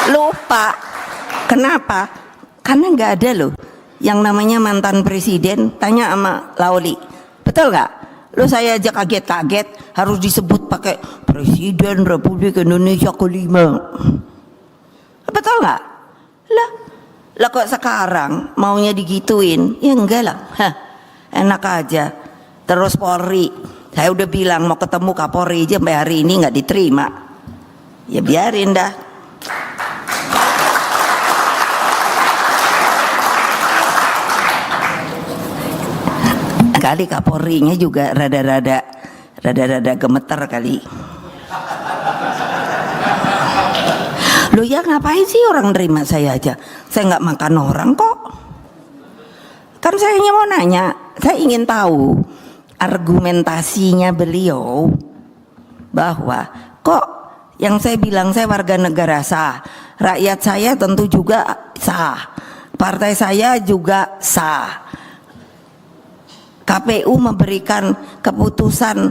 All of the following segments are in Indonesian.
Lupa. Kenapa? Karena nggak ada loh yang namanya mantan presiden. Tanya sama Lauli, betul nggak? Lo saya aja kaget-kaget harus disebut pakai Presiden Republik Indonesia kelima. Betul nggak? Lah kok sekarang maunya digituin? Ya enggak lah. Hah, enak aja. Terus Polri, saya udah bilang mau ketemu Kapolri aja sampai hari ini nggak diterima. Ya biarin dah. Kali Kapolrinya juga rada-rada gemeter kali. Loh ya ngapain sih orang nerima saya aja? Saya nggak makan orang kok. Kan saya hanya mau nanya, saya ingin tahu argumentasinya beliau bahwa kok yang saya bilang saya warga negara sah, rakyat saya tentu juga sah, partai saya juga sah. KPU memberikan keputusan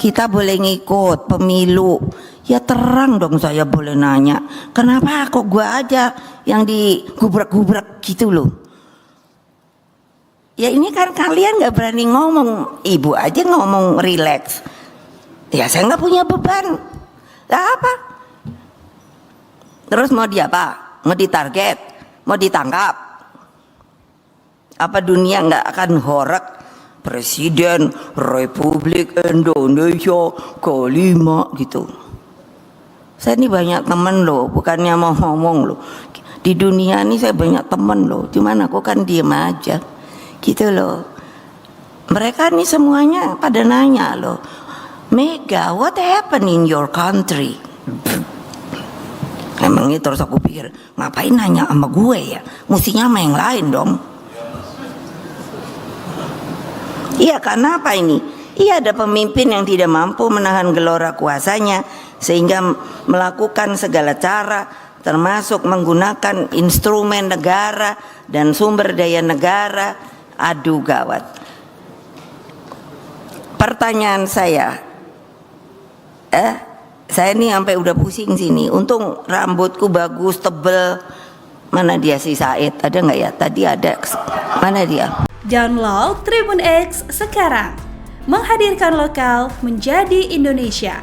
kita boleh ngikut pemilu, ya terang dong saya boleh nanya, kenapa kok gua aja yang digubrak-gubrak gitu loh. Ya ini kan kalian nggak berani ngomong, ibu aja ngomong relax, ya saya nggak punya beban, lah apa? Terus mau dia apa? Mau ditarget? Mau ditangkap? Apa dunia nggak akan horek? Presiden Republik Indonesia kelima gitu. Saya ini banyak temen loh, bukannya mau ngomong loh. Di dunia ini saya banyak temen loh, cuman aku kan diem aja gitu loh. Mereka ini semuanya pada nanya loh, Mega, what happened in your country? Emangnya terus aku pikir, ngapain nanya sama gue ya? Mestinya sama yang lain dong. Iya, karena apa ini? Iya, ada pemimpin yang tidak mampu menahan gelora kuasanya sehingga melakukan segala cara termasuk menggunakan instrumen negara dan sumber daya negara. Aduh gawat. Pertanyaan saya ini sampai udah pusing sini. Untung rambutku bagus, tebel. Mana dia si Said? Ada nggak ya? Tadi ada. Mana dia? Download Tribun X sekarang, menghadirkan lokal menjadi Indonesia.